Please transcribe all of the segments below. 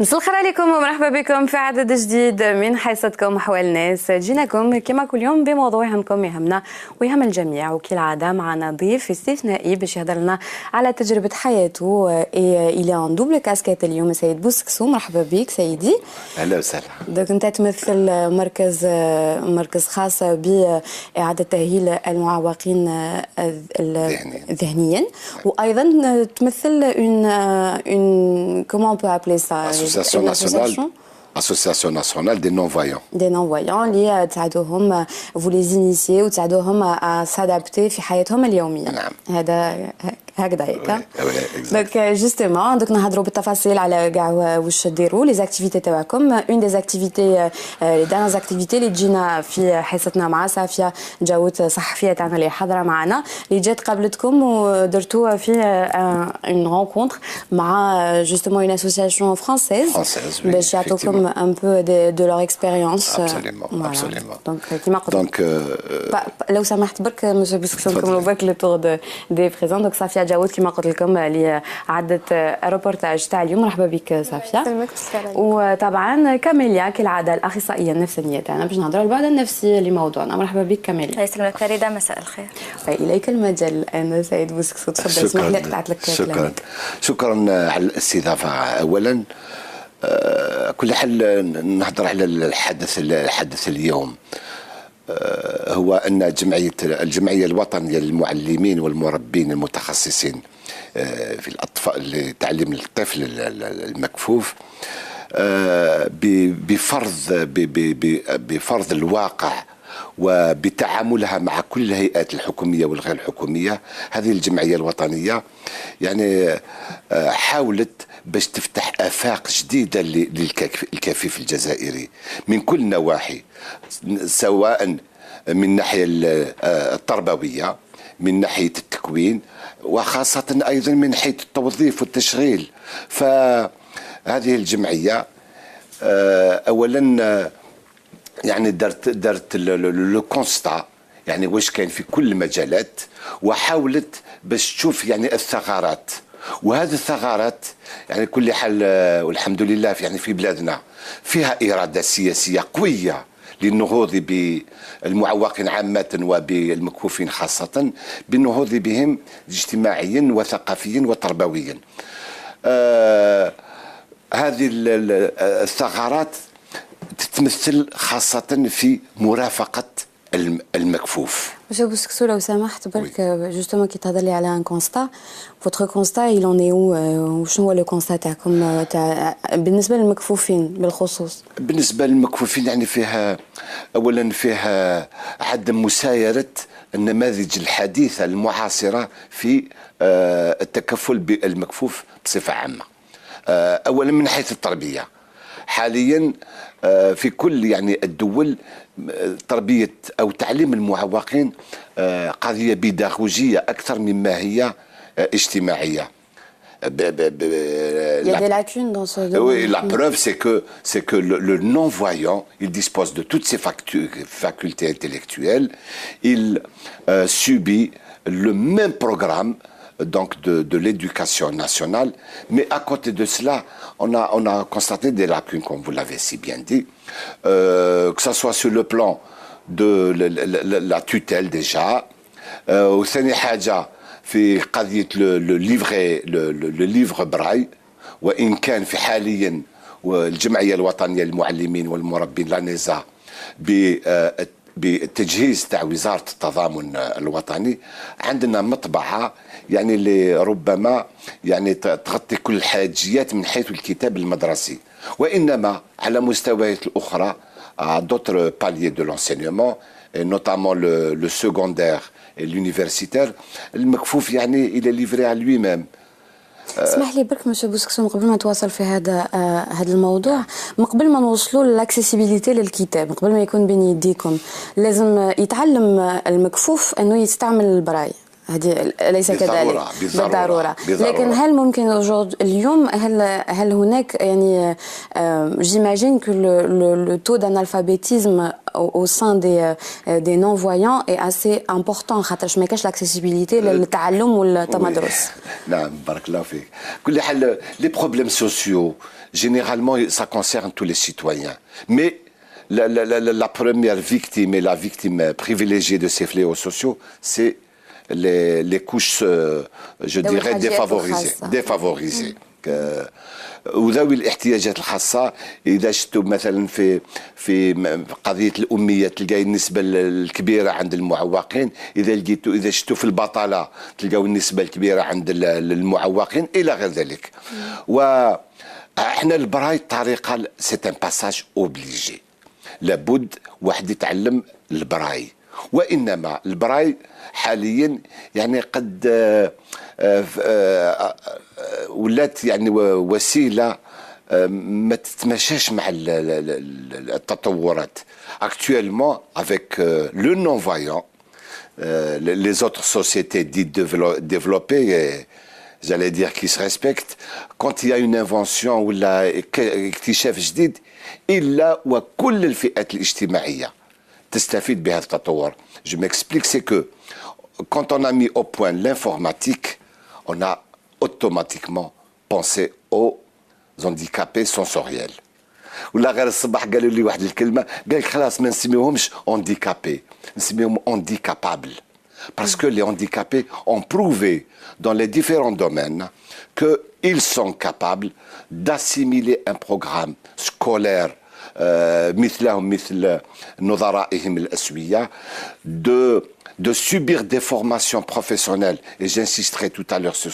مساء الخير عليكم ومرحبا بكم في عدد جديد من حصتكم حوال الناس. جيناكم كما كل يوم بموضوع يهمكم يهمنا ويهم الجميع، وكالعادة معنا ضيف استثنائي باش يهضر لنا على تجربة حياته. إلى ان دوبل كاسكيت اليوم سيد بوسكسو. مرحبا بك سيدي. اهلا وسهلا. دونك انت تمثل مركز خاص بإعادة تأهيل المعوقين ذهنيا، وايضا تمثل اون كومون on peut appeler ça Association nationale des non-voyants. Des non-voyants اللي تساعدوهم vous les initiez وتساعدوهم à s'adapter في حياتهم اليومية. نعم. هذا هكذا هيك. دونك جوستومون دوك نهضروا بالتفاصيل على كاع واش ديروا لي زاكتيفيتي تاعكم. اون دي زاكتيفيتي لي دان زاكتيفيتي اللي تجينا في حصتنا مع صافيه جاوت صحفيه تاعنا اللي حاضره معنا، اللي جات قابلتكم ودرتوا في اون رونكونتر مع جوستومون اون اسوسياسيون فرانسيز باش يعطوكم un peu de leur expérience. Absolument. Donc كيما قلت لو سمحت برك مسيو بوسكسو نكملوا برك لو تور دي بريزون. دونك صافيه جاوت كما قلت لكم اللي عدت الروبورتاج تاع اليوم. مرحبا بك صافيه. وطبعا كاميليا كالعاده الاخصائيه النفسيه تاعنا باش نهضروا على البعد النفسي لموضوعنا. مرحبا بك كاميليا. الله يسلمك فريده. مساء الخير. اليك المجال الان سيد بوسكسو. تفضل. اسمح لي قطعت لك كلامك. شكرا على الاستضافه. اولا كل حال نهضر على الحدث اليوم. هو أن الجمعية الوطنية للمعلمين والمربين المتخصصين في الأطفال لتعليم الطفل المكفوف بفرض الواقع وبتعاملها مع كل الهيئات الحكومية والغير الحكومية. هذه الجمعية الوطنية يعني حاولت باش تفتح آفاق جديدة للكفيف الجزائري من كل النواحي، سواء من الناحية التربوية، من ناحية التكوين، وخاصة أيضا من ناحية التوظيف والتشغيل. فهذه الجمعية أولا يعني درت لو كونستا، يعني واش كاين في كل المجالات، وحاولت باش تشوف يعني الثغرات. وهذه الثغرات يعني كل حال والحمد لله يعني في بلادنا فيها إرادة سياسية قوية للنهوض بالمعوقين عامة وبالمكفوفين خاصة، بالنهوض بهم اجتماعيا وثقافيا وتربويا. هذه الثغرات تتمثل خاصة في مرافقة المكفوف. Monsieur Boussksou, لو سمحت برك جوستومون كي تهضر لي على ان كونستا، فوتر كونستا il en est où؟ وشنو هو لو كونستا تاعكم بالنسبة للمكفوفين بالخصوص؟ بالنسبة للمكفوفين يعني أولا فيها عدم مسايرة النماذج الحديثة المعاصرة في التكفل بالمكفوف بصفة عامة. أولا من حيث التربية، حاليا في كل يعني الدول تربية أو تعليم المعوقين قضية بيداغوجية أكثر مما هي اجتماعية. Il y a des lacunes dans ce domaine. Oui, la preuve c'est que le non-voyant, il dispose de toutes ses facultés intellectuelles, il subit le même programme donc de l'éducation nationale, mais à côté de cela, on a constaté des lacunes, comme vous l'avez si bien dit, que ce soit sur le plan de la tutelle déjà, وثاني حاجة في قضية le livre براي، وإن كان في حاليا والجمعية الوطنية للمعلمين والمربين لانيزا بالتجهيز تاع وزارة التضامن الوطني عندنا مطبعة يعني اللي ربما يعني تغطي كل الحاجيات من حيث الكتاب المدرسي، وإنما على مستويات الأخرى d'autres paliers de l'enseignement, et notamment le secondaire et l'universitaire. المكفوف يعني il est livré à lui-même. اسمح لي برك مسيو بوسكسو، قبل ما نتواصل في هذا الموضوع، من قبل ما نوصلوا للاكسيسيبيليتي للكتاب، قبل ما يكون بين يديكم، لازم يتعلم المكفوف انه يستعمل البراي. هذه ليس كذلك بالضرورة. لكن هل ممكن اليوم هل هناك يعني j'imagine que le taux d'analphabétisme au sein des non-voyants est assez important خاطرش ما كاش l'accessibilité للتعلم والتمدرس. نعم بارك الله فيك. كل حال les problèmes sociaux généralement ça concerne tous les citoyens mais la première victime et la victime privilégiée de ces fléaux sociaux c'est les couches je dirais défavorisées وذوي الاحتياجات الخاصة إذا شفتوا مثلا في قضية الأمية تلقاي النسبة الكبيرة عند المعوقين إذا شفتوا في البطالة تلقاو النسبة الكبيرة عند المعوقين إلى غير ذلك وإحنا البراي الطريقة سيت ان باساج اوبليجي لابد واحد يتعلم البراي وإنما البراي حاليا يعني قد ولات يعني وسيلة ما تتماشاش مع التطورات. Actuellement, avec le non-voyant, les autres sociétés dites développées, et, j'allais dire qui se respectent, quand il y a une invention ou اكتشاف جديد إلا وكل الفئات الاجتماعية تستفيد بهذا التطور. Je m'explique, c'est que quand on a mis au point l'informatique, on a automatiquement pensé aux handicapés sensoriels. ولا غير الصباح قالوا لي واحد الكلمة قال لك خلاص ما نسميوهمش handicapés, نسميهم handicapables. Parce que les handicapés ont prouvé dans les différents domaines qu'ils sont capables d'assimiler un programme scolaire مثلهم مثل نظرائهم الأسوية de subir des formations professionnelles, et j'insisterai tout à l'heure sur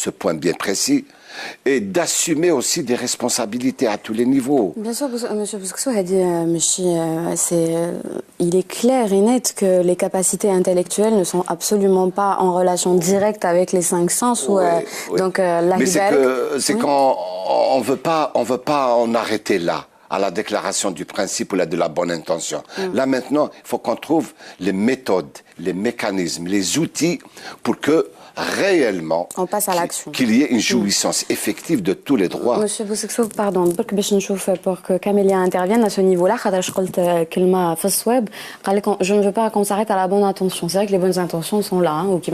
ce point bien précis, et d'assumer aussi des responsabilités à tous les niveaux. Bien sûr, M. Bouskso a dit, il est clair et net que les capacités intellectuelles ne sont absolument pas en relation directe avec les cinq sens. Donc, mais c'est qu'on ne veut pas en arrêter là, à la déclaration du principe ou de la bonne intention. Là maintenant, il faut qu'on trouve les méthodes, les mécanismes, les outils pour que réellement on passe à l'action, qu'il y ait une jouissance effective de tous les droits. Monsieur Bouskso, pardon, pour que Camélia intervienne à ce niveau-là, je ne veux pas qu'on s'arrête à la bonne intention. C'est vrai que les bonnes intentions sont là, ou qui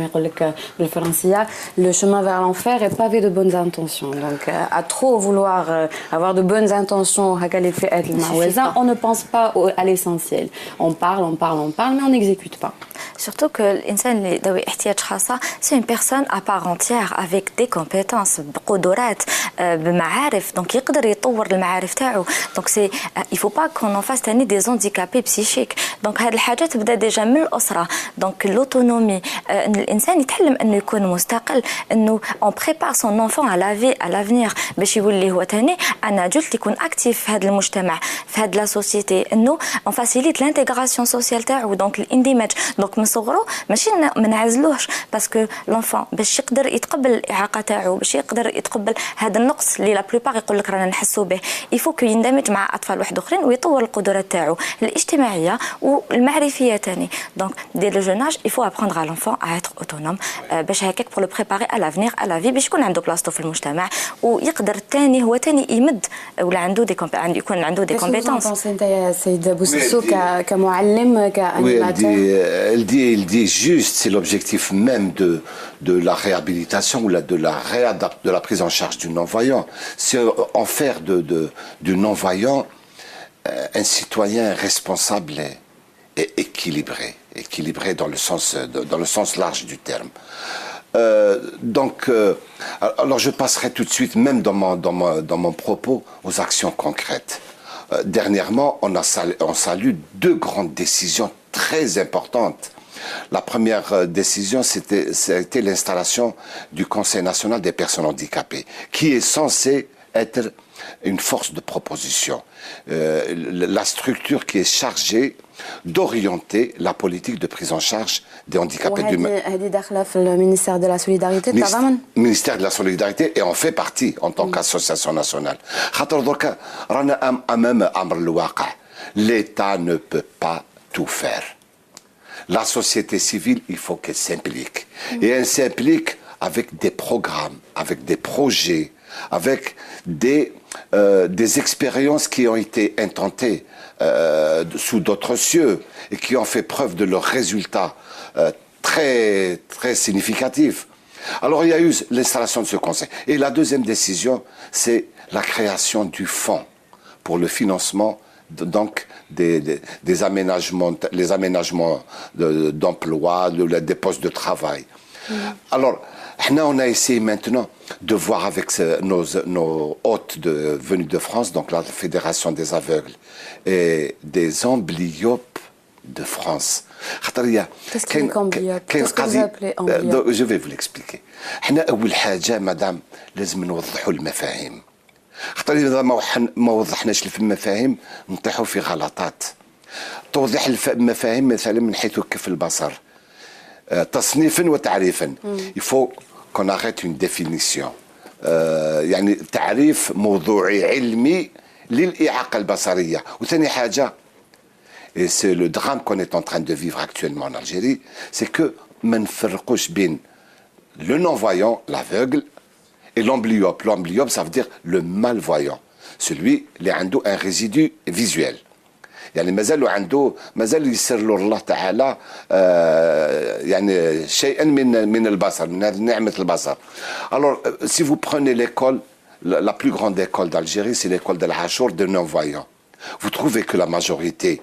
le chemin vers l'enfer est pavé de bonnes intentions. Donc, à trop vouloir avoir de bonnes intentions, on ne pense pas à l'essentiel. On parle, mais on n'exécute pas. Surtout que l'insan li dawi احتياج خاصة, c'est une personne à part entière avec des compétences, بقدرات, بمعارف, donc يقدر يطور المعارف تاعو. Donc c'est, il faut pas qu'on en fasse تاني des handicapés psychiques. Donc هاد الحاجات تبدا ديجا من الأسرة. Donc l'autonomie, إن الإنسان يتعلم إنه يكون مستقل, إنه on prépare son enfant à la vie, à l'avenir, باش يولي هو تاني un adulte يكون actif في هاد المجتمع, في هاد la société, إنه on facilite l'intégration sociale تاعو, donc الاندماج. Donc من صغره ماشي ما نعزلوهش باسكو لونفون باش يقدر يتقبل الاعاقه تاعو, باش يقدر يتقبل هذا النقص اللي لا بلوبار يقول لك رانا نحسوا به, يفو كو يندمج مع اطفال واحد اخرين ويطور القدرات تاعو الاجتماعيه والمعرفيه ثاني. دونك دي لو جون اج يفو ابروندر على لونفون ا اتر اوتونوم باش هكاك بور لو بريباري ا لافنير ا لا في, باش يكون عنده بلاصتو في المجتمع ويقدر ثاني هو ثاني يمد ولا عنده يكون عنده دي كومبيتونس. انت سيد بوسكسو كمعلم كانيماتور Il dit juste, c'est l'objectif même de la réhabilitation ou de la prise en charge du non-voyant. C'est en faire du non-voyant un citoyen responsable et équilibré dans le sens large du terme. Alors je passerai tout de suite, même dans mon propos, aux actions concrètes. Dernièrement, on salue deux grandes décisions très importantes. La première décision, c'était l'installation du Conseil national des personnes handicapées, qui est censé être une force de proposition, la structure qui est chargée d'orienter la politique de prise en charge des handicapés du le ministère de la Solidarité. Ministère de la Solidarité, et on fait partie en tant qu'association nationale. L'État ne peut pas tout faire. la société civile, il faut qu'elle s'implique. Et elle s'implique avec des programmes, avec des projets, avec des expériences qui ont été intentées sous d'autres cieux et qui ont fait preuve de leurs résultats très, très significatifs. Alors il y a eu l'installation de ce conseil. Et la deuxième décision, c'est la création du fonds pour le financement donc des aménagements, les aménagements d'emploi, des postes de travail. Alors, on a essayé maintenant de voir avec nos hôtes venus de France, donc la Fédération des aveugles et des amblyopes de France. Qu'est-ce qu'une amblyopes? Qu'est-ce que vous appelez amblyopes? Je vais vous l'expliquer. احنا أول حاجة مدام لازم نوضحوا المفاهيم. خاطر إذا ما وضحناش المفاهيم نطيحوا في غلطات. توضيح المفاهيم مثلا من حيث كف البصر. تصنيفا وتعريفا. Il faut qu'on arrête une définition. يعني تعريف موضوعي علمي للإعاقة البصرية. وثاني حاجة et c'est le drame qu'on est en train de vivre actuellement en Algérie, c'est que ما نفرقوش بين le non-voyant, l'aveugle, et l'amblyope. L'amblyope, ça veut dire le malvoyant. Celui qui a un résidu visuel. يعني مازال يسر له الله تعالى يعني شيئا من البصر من هذه نعمة البصر. Alors si vous prenez l'école, la plus grande école d'Algérie, c'est l'école de l'Achour de non-voyants. Vous trouvez que la majorité,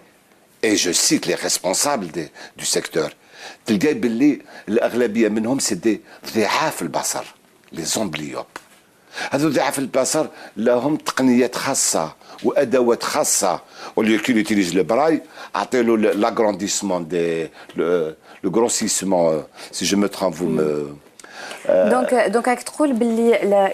et je cite les responsables du secteur, تلقاي باللي الأغلبية منهم سي دي ضعاف البصر لي زومبليوب. هذو ضعاف البصر لهم تقنيات خاصة وأدوات خاصة وليو كي يوتيليز لو براي أعطيلو لاغرونديسمون دي لو غروسيسمون سي جو مو ترامب vous me Donc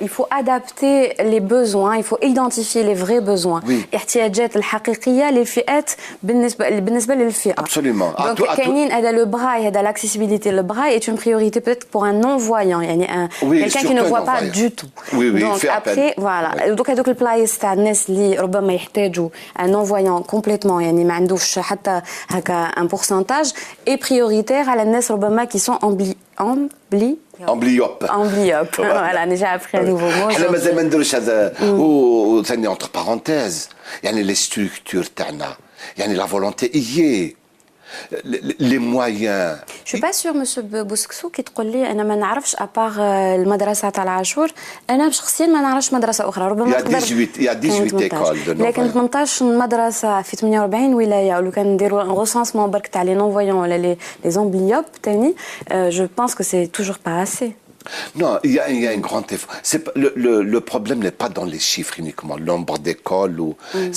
il faut adapter les besoins, il faut identifier les vrais besoins. احتياجات الحقيقية للفئات بالنسبة للفئة. Absolument. Donc كاينين هذا le braille, هذا l'accessibilité, le braille est une priorité peut-être pour un non-voyant, يعني quelqu'un qui ne voit pas du tout. Donc après voilà. Donc هذوك البلايص تاع الناس اللي ربما يحتاجوا un non-voyant complètement يعني ما عندوش حتى هكا un pourcentage est prioritaire على الناس ربما qui sont amblyopes. Voilà, déjà appris un nouveau mot. احنا مازال ما نديروش هذا وثاني entre parenthèses يعني les structures تاعنا يعني la volonté y est les moyens. Je suis pas sûre monsieur بوسكسو كي تقول لي انا ما نعرفش ابار المدرسه تاع العاشور انا شخصيا ما نعرفش مدرسه اخرى ربما يا 18 écoles de لكن 18 مدرسه في 48 ولايه ولو كان نديروا ان ريسانسمون برك تاع لي نون فويون ولا لي زومبليوب ثاني je pense que c'est toujours pas assez. Non, il y a un grand effort. Le problème n'est pas dans les chiffres uniquement, le nombre d'écoles,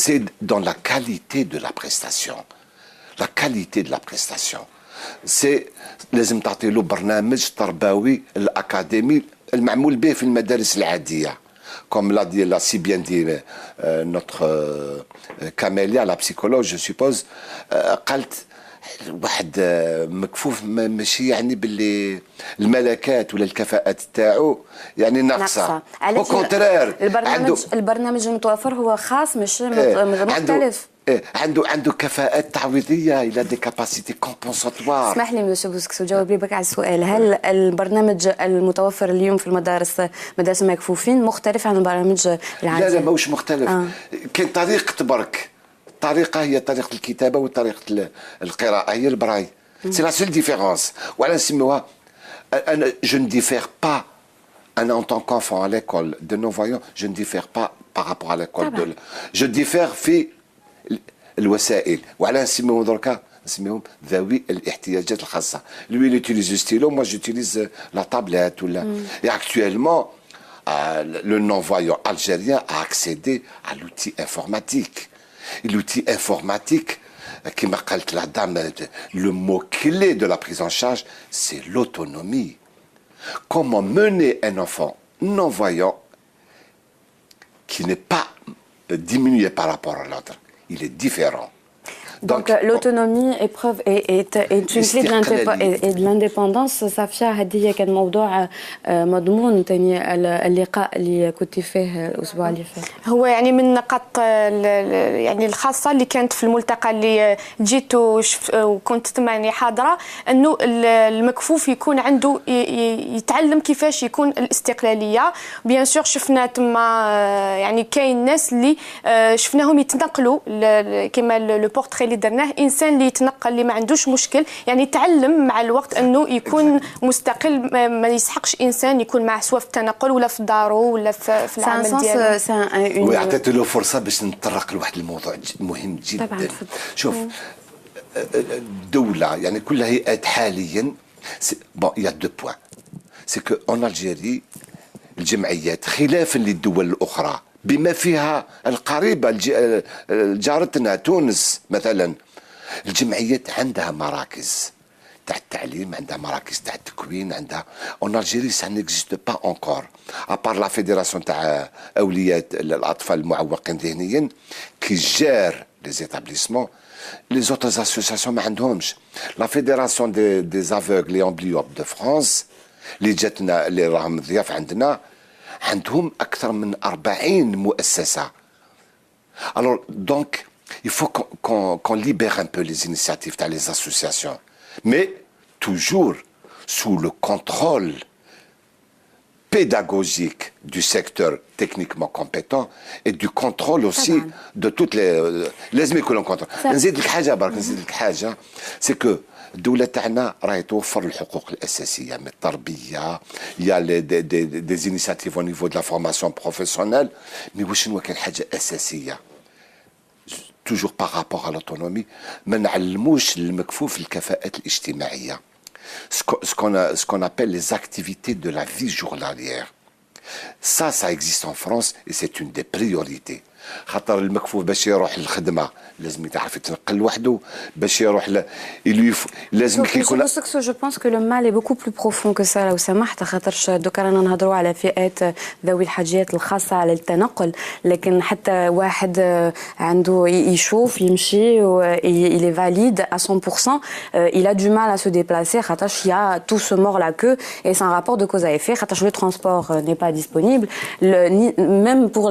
c'est dans la qualité de la prestation. La qualité de la prestation. C'est لازم تعطي له برنامج تربوي الأكاديمي المعمول به في المدارس العادية. Comme l'a si bien dit notre Camélia, la psychologue, je suppose, قالت واحد مكفوف ماشي يعني باللي الملكات ولا الكفاءات تاعو يعني ناقصه او كونترير البرنامج المتوفر هو خاص مش مختلف عنده كفاءات تعويضيه الى دي كاباسيتي كومبونساتوار. اسمح لي مسيو بوسكسو جاوب لي بك على السؤال هل البرنامج المتوفر اليوم في مدارس المكفوفين مختلف عن البرامج العاديه؟ لا ماهوش مختلف. كاين طريقه برك طريقة هي طريقة الكتابة وطريقة القراءة هي البراي. سي لا سول ديفيرونس. وعلى نسميوها أنا جو ne diffère pas أنا en tant qu'enfant à l'école de non-voyants je ne diffère pas par rapport à l'école de je diffère في الوسائل وعلى نسميوهم دركا نسميهم ذوي الاحتياجات الخاصة. Lui il utilise le stylo, moi j'utilise la tablette ولا. Et actuellement le non-voyant algérien a accédé à l'outil informatique. L'outil informatique, qui m'a dit la dame, le mot-clé de la prise en charge, c'est l'autonomie. Comment mener un enfant non-voyant qui n'est pas diminué par rapport à l'autre, il est différent. Donc l'autonomie est une clé de l'indépendance. صافية هذه كان موضوع مضمون تاني اللقاء اللي كنت فيه الأسبوع اللي فات. هو يعني من النقاط يعني الخاصة اللي كانت في الملتقى اللي جيت وكنت ثمانية حاضرة، أنه المكفوف يكون عنده يتعلم كيفاش يكون الاستقلالية. بيان سور شفنا تما يعني كاين ناس اللي شفناهم يتنقلوا كما لو بورتري اللي درناه، انسان اللي يتنقل اللي ما عندوش مشكل، يعني يتعلم مع الوقت انه يكون مستقل، ما يسحقش انسان يكون معه سواء في التنقل ولا في داره ولا في العمل ديالو. وعطيت له فرصه باش نتطرق لواحد الموضوع مهم جدا طبعا. شوف الدوله يعني كل هيئات حاليا بون يا دو بوين، سي كو اون الجيري الجمعيات خلافا للدول الاخرى بما فيها القريبه جارتنا تونس مثلا، الجمعيات عندها مراكز تاع التعليم، عندها مراكز تاع التكوين، عندها اون الجيري سا نيكزيست با اونكور ابار لا فيدراسيون تاع اولياء الاطفال المعوقين ذهنيا كي جار لي زيتابليسمون. لي زوتر اسوسياسيون ما عندهمش. لا فيدراسيون دي افوغل لي امبليوب دو فرانس اللي جاتنا اللي راهم ضياف عندهم اكثر من 40 مؤسسه. Alors donc il faut qu'on libère un peu les initiatives dans les associations, mais toujours sous le contrôle pédagogique du secteur techniquement compétent et du contrôle aussi de toutes les يكون contrôle. نزيد لك حاجه برك، نزيد لك حاجه سي كو الدولة تاعنا راهي توفر الحقوق الأساسية من التربية، يا دي انيشيتيف او نيفو دو لا فورماسيون بروفيسيونيل، مي واش شنو كاين حاجة أساسية توجور بارابور على لوتونومي، ما نعلموش المكفوف الكفاءات الاجتماعية، سكون ابل لي زاكتيفيتي دو لا في جورناليير. Ça existe en France et c'est une des priorités. خاطر المكفوف باش يروح للخدمه لازم يتعرف يتنقل وحده، باش يروح لازم يكون. جو بونس كو لو مال اي بوكو بلو بروفون كو سا لو سمحت، خاطرش دوكا رانا نهضروا على فئات ذوي الحاجيات الخاصه على التنقل، لكن حتى واحد عنده يشوف يمشي و il est valide à 100%, il a du mal à se déplacer خاطرش il y a tout ce mort la queue et c'est un rapport de cause à effet خاطرش le transport n'est pas disponible, même pour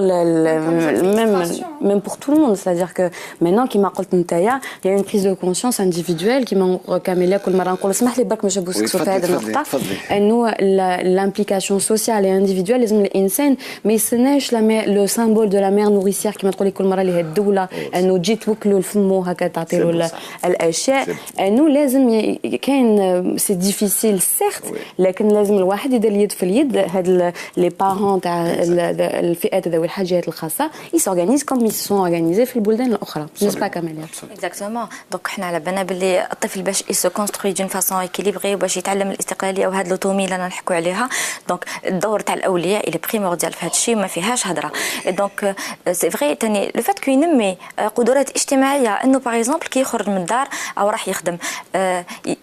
même pour tout le monde, c'est-à-dire que maintenant كيما قلت نتايا il y a une prise de conscience individuelle كيما كامله كل مره نقول اسمح لي برك باش نبوسك في هذه النقطه، انه l'implication sociale et individuelle لازم الانسان ما يستناش لو سامبول دو لا مير نوريسيير كيما تقولي كل مره اللي هي الدوله انه تجي توكلوا لفمو هكا تعطي له الاشياء، انه لازم كاين سي ديفيسيل سيرت، لكن لازم الواحد يدير اليد في اليد. هاد لي بارون تاع الفئات ذوي الحاجيات الخاصه ils s'organisent comme ils se sont organisés في البلدان الاخرى، n'est-ce pas Camélia? Exactement. Donc حنا على بالنا باللي الطفل باش يسو كونستروي دون فاسون ايكيليبري وباش يتعلم الاستقلاليه وهاد لوتومي اللي نحكوا عليها، دونك الدور تاع الاولياء اللي بريمورديال في هذا الشيء ما فيهاش هضره. دونك سي فري ثاني لو فات كو ينمي قدرات اجتماعيه، انه باغ اكزومبل كي يخرج من الدار او راح يخدم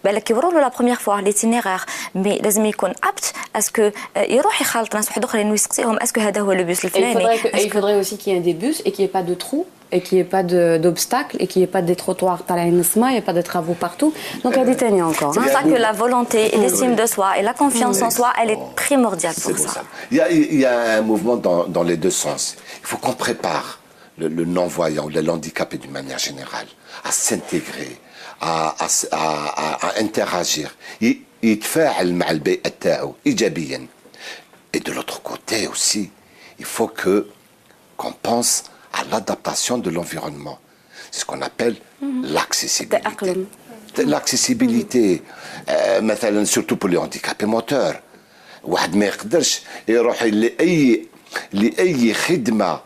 بالك يوروا له لا بروميير فوا ليتينيرير، مي لازم يكون ابت اسكو يروح يخالط ناس واحد اخرين ويسقسيهم اسكو هذا هو لو بوس الفلاني. Il faudrait aussi qu'il y ait des bus et qu'il n'y ait pas de trous et qu'il n'y ait pas d'obstacles et qu'il n'y ait pas des trottoirs par il n'y ait pas de travaux partout. Donc il y a des ténés encore. C'est pour ça que la volonté et l'estime de soi et la confiance en soi, elle est primordiale pour ça. Il y a un mouvement dans les deux sens. Il faut qu'on prépare le non-voyant ou le handicapé d'une manière générale à s'intégrer, à interagir. يتفاعل مع البيئة تاعو إيجابيا. Et de l'autre côté aussi, il faut qu'on pense à l'adaptation de l'environnement. C'est ce qu'on appelle l'accessibilité. L'accessibilité, surtout pour les handicapés moteurs. واحد ما يقدرش يروح لأي خدمة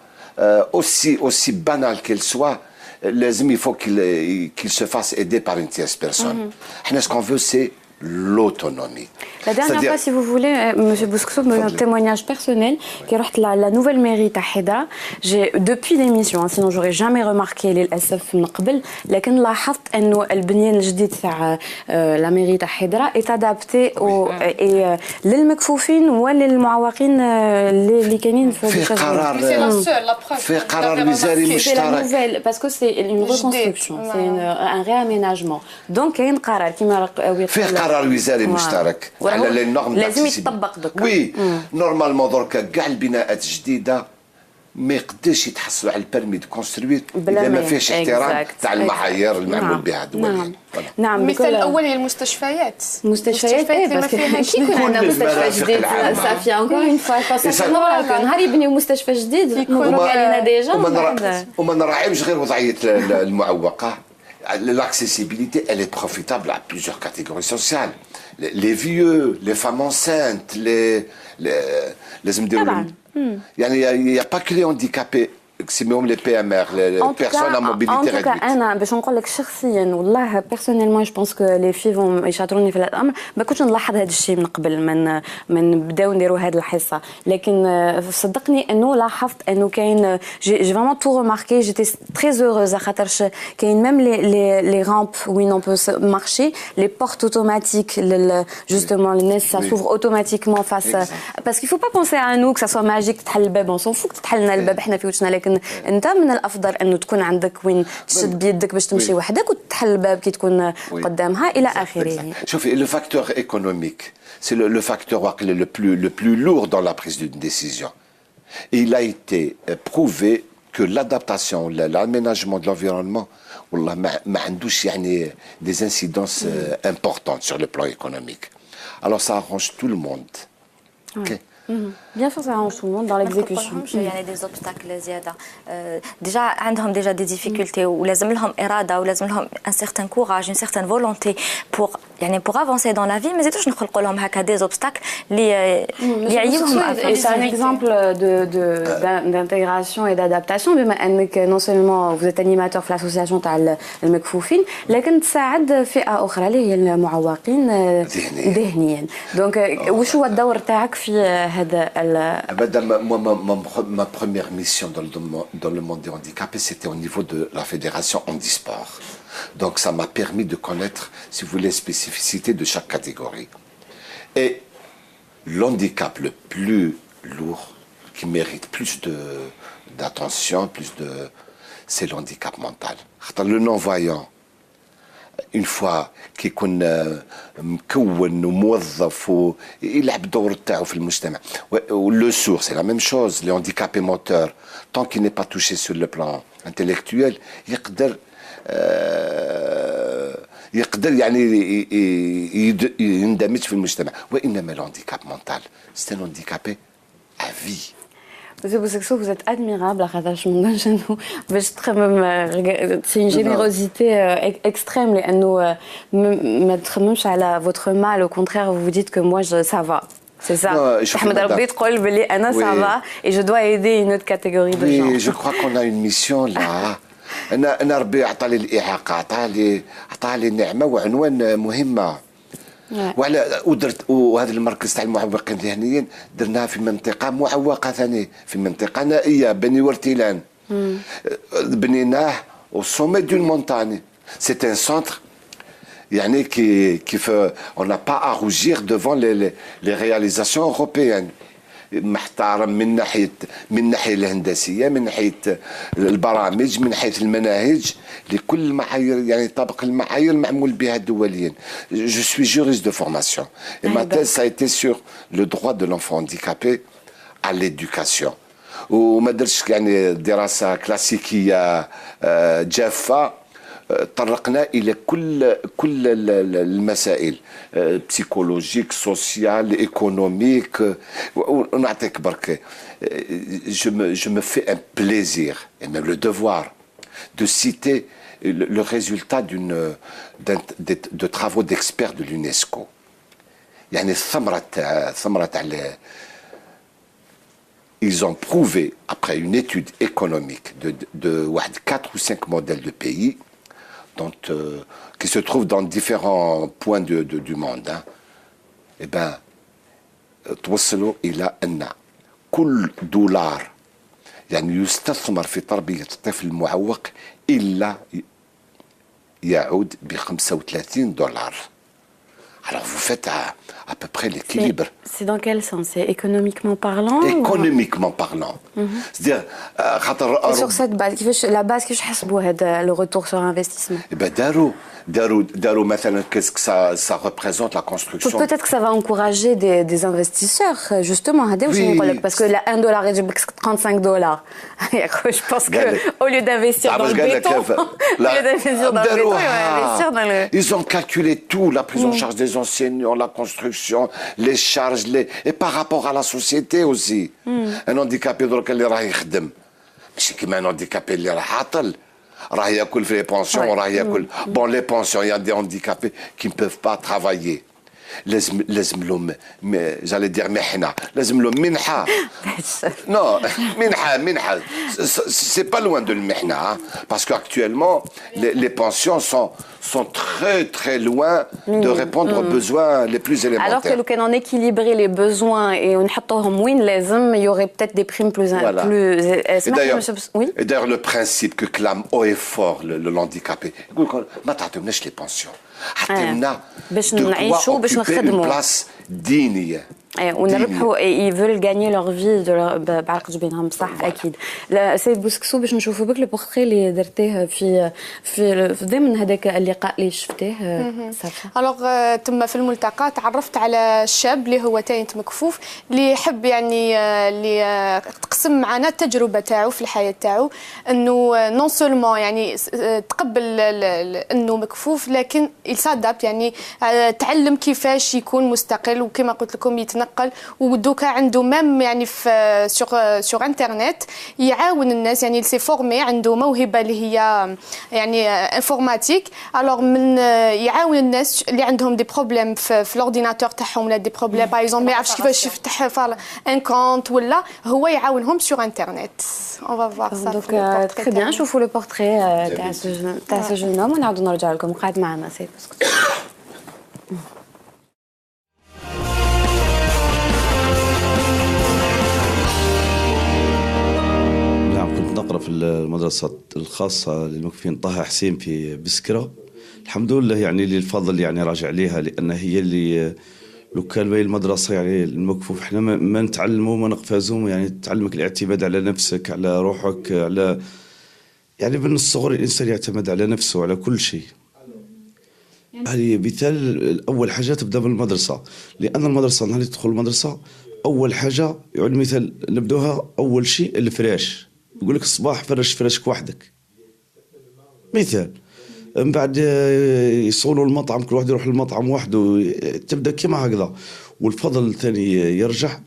aussi banale qu'elle soit, لازم il faut qu'il se fasse aider par une tierce personne. Ce qu'on veut, c'est l'autonomie. La dernière fois, si vous voulez, Monsieur Bousksoub, un témoignage personnel, qui est la nouvelle mairie de Hydra. Depuis l'émission, sinon j'aurais jamais remarqué للأسف من قبل، لكن لاحظت إنه البنيان الجديد تاع la mairie de Hydra est adapté للمكفوفين وللمعوقين اللي كاينين في في قرار وزاري مشترك. parce que c'est une reconstruction, c'est un réaménagement. Donc كاين قرار كيما فيه قرار وزاري مشترك على لي نورم لازم يتطبق دوكا. وي نورمالمون دركا كاع البناءات الجديده ما يقدرش يتحصلوا على البرمي دو كونستروير اذا ما فيهش احترام تاع المعايير المعمول بها دوليا. نعم. المثال الاول هي المستشفيات. بس كي يكون عندنا مستشفى جديد صافي انكور اون فوا نهار يبنيو مستشفى جديد مبروك علينا ديجا. وما نراعيوش غير وضعيه المعوقه. L'accessibilité, elle est profitable à plusieurs catégories sociales. Les vieux, les femmes enceintes, il n'y a pas que les handicapés. maximum les PMR, les personnes à mobilité réduite. En tout cas, أنا باش نقول لك شخصيا والله personnellement je pense que les filles vont يشاطروني في هذا الأمر. ما كنتش نلاحظ هذا الشيء من قبل من نبداو نديروا هذه الحصة، لكن صدقني إنه لاحظت إنه كاين j'ai vraiment tout remarqué. J'étais très heureuse خاطرش كاين même les rampes où on peut marcher, les portes automatiques justement les ça s'ouvre automatiquement face parce qu'il faut pas penser à nous que ça soit magique تحل الباب. on s'en fout تحل لنا الباب احنا في وجهنا، لكن انت من الافضل انه تكون عندك وين تشد بيدك باش تمشي وحدك وتحل الباب كي تكون قدامها الى اخره. شوفي le facteur économique c'est le facteur le plus lourd dans la prise d'une décision. Et il a été prouvé que l'adaptation, l'aménagement de l'environnement والله ما عندوش يعني des incidences importantes sur le plan économique. Alors ça arrange tout le monde. OK. Bien sûr, ça arrange tout le monde dans l'exécution. Il y a des obstacles زيادة. Déjà عندهم déjà des difficultés ولازم لهم إرادة ولازم لهم un certain courage, une certaine volonté pour avancer dans la vie. Mais زيدوش نخلقوا لهم هكا des obstacles اللي يعيبهم. C'est un exemple d'intégration et d'adaptation بما أنك non seulement vous êtes animateur في l'association تاع المكفوفين لكن تساعد فئة أخرى اللي هي المعوقين ذهنيا. Donc وش هو الدور تاعك في Ma première mission dans le monde des handicapés, c'était au niveau de la fédération handisport. Donc ça m'a permis de connaître, si vous voulez, les spécificités de chaque catégorie. Et l'handicap le plus lourd, qui mérite plus d'attention, c'est l'handicap mental. Le non-voyant, une fois كيكون مكون وموظف ويلعب دور تاعو في المجتمع. Le sourd, c'est la même chose. Les handicapés moteurs, tant qu'il n'est pas touché sur le plan intellectuel, يقدر يعني يندمج في المجتمع. وإنما الهانديكاب mental, c'est un handicapé à vie. Monsieur Bousksoub, vous êtes admirable. C'est une générosité extrême. ما تخممش على votre mal. Au contraire, vous vous dites que moi, ça va. C'est ça. Ahmed Rabbi تقول بلي أنا ça va et je dois aider une autre catégorie de gens. Oui, je crois qu'on a une mission là. أنا ربي عطالي الإعاقة، عطالي نعمة وعنوان مهمة. وهذا المركز تاع المعوقين الذهنيين درناها في منطقه معوقه ثاني، في منطقه نائيه بني ورتيلان. بنيناه au sommet d'une montagne. C'est un centre يعني qui fait on n'a pas à rougir devant les réalisations européennes. محترم من ناحيه الهندسيه، من ناحيه البرامج، من ناحيه المناهج، لكل المعايير يعني طبق المعايير المعمول بها دوليا. Je suis juriste de formation et ma thèse ça a été sur le droit de l'enfant handicapé à l'éducation. وما درتش يعني دراسه كلاسيكيه جافه، طرقنا الى كل المسائل بسيكولوجيك سوسيال ايكونوميك. ونعطيك برك je me fais un plaisir et même le devoir de citer le résultat de travaux d'experts de l'UNESCO. يعني الثمرة تاع ils ont prouvé après une étude économique de 4 ou 5 modèles de pays qui se trouvent dans différents points du monde, hein. Eh bien, توصلوا إلى أن كل دولار يعني يستثمر في تربية الطفل المعوق إلا يعود $35. Alors vous faites à peu près l'équilibre. C'est dans quel sens? C'est économiquement parlant? Économiquement parlant. C'est-à-dire, Et sur cette base, la base que je حسبوا le retour sur investissement. Eh ben, داروا مثلا qu'est-ce que ça représente la construction. Peut-être que ça va encourager des investisseurs, justement. Oui. Parce que $1 يجيب لك $35. Je pense qu'au lieu d'investir dans le béton, au lieu d'investir dans le béton, ils vont investir dans le... Ils ont calculé tout, la prise en charge des enseignants, la construction, les charges, et par rapport à la société aussi. Un handicapé اللي راه يخدم ماشي كيما un handicapé اللي راه عاطل. راه ياكل في لي بونسيون وراه ياكل بون لي بونسيون يا دي هانديكابي كي ne peuvent pas travailler. لازم لهم j'allais dire محنه لازم لهم منحه. Non, منحه c'est pas loin de المحنه, hein, parce qu'actuellement les pensions sont très très loin de répondre aux besoins les plus élémentaires. Alors que لو كان on équilibrer les besoins et ونحطوهم وين لازم, il y aurait peut-être des primes plus voilà. Oui. Et d'ailleurs le principe que clame haut et fort le handicapé, ما تعطيوناش les pensions, عطيونا باش نعيشوا باش نخدموا une place digne. ونربحوا ils veulent gagner leur vie بعرق جبينهم صح اكيد. لا سيد بوسكسو باش نشوفوا بك البورتري اللي درتيه في ضمن هذاك اللقاء اللي شفتيه صافي. الوغ تما في الملتقى تعرفت على الشاب اللي هو تاينت مكفوف اللي يحب يعني اللي تقسم معنا التجربه تاعو في الحياه تاعو, انه نون سولمون يعني تقبل انه مكفوف لكن يسادابت يعني تعلم كيفاش يكون مستقل وكما قلت لكم يتنقل, ودوكا عنده ميم يعني في سور انترنت يعاون الناس يعني سي فورمي عنده موهبه اللي هي يعني انفورماتيك. الوغ من يعاون الناس اللي عندهم دي بروبليم في الاورديناتور تاعهم ولا دي بروبليم باغ اكزومبل ما يعرفش كيفاش يفتح ان كونت ولا هو يعاونهم سور انترنت. اون فا فوار سا دونك تري بيان. نشوفوا لو بورتري تاع سو جون هوم ونعاودوا نرجع لكم. قاعد معنا سيد بوسكسو. نقرأ في المدرسة الخاصة للمكفوفين طه حسين في بسكرة. الحمد لله يعني للفضل يعني راجع ليها, لأن هي اللي لو كان باهي المدرسة يعني المكفوف احنا ما نتعلموا ما نقفازهم, يعني تعلمك الاعتماد على نفسك على روحك, على يعني من الصغر الإنسان يعتمد على نفسه على كل شيء. هذه مثال أول حاجة تبدأ بالمدرسة, لأن المدرسة نهار تدخل المدرسة أول حاجة يعني مثال نبدوها أول شيء الفراش. يقول لك الصباح فرش فراشك وحدك مثال, من بعد يصولوا المطعم كل واحد يروح للمطعم وحده, تبدا كما هكذا. والفضل الثاني يرجع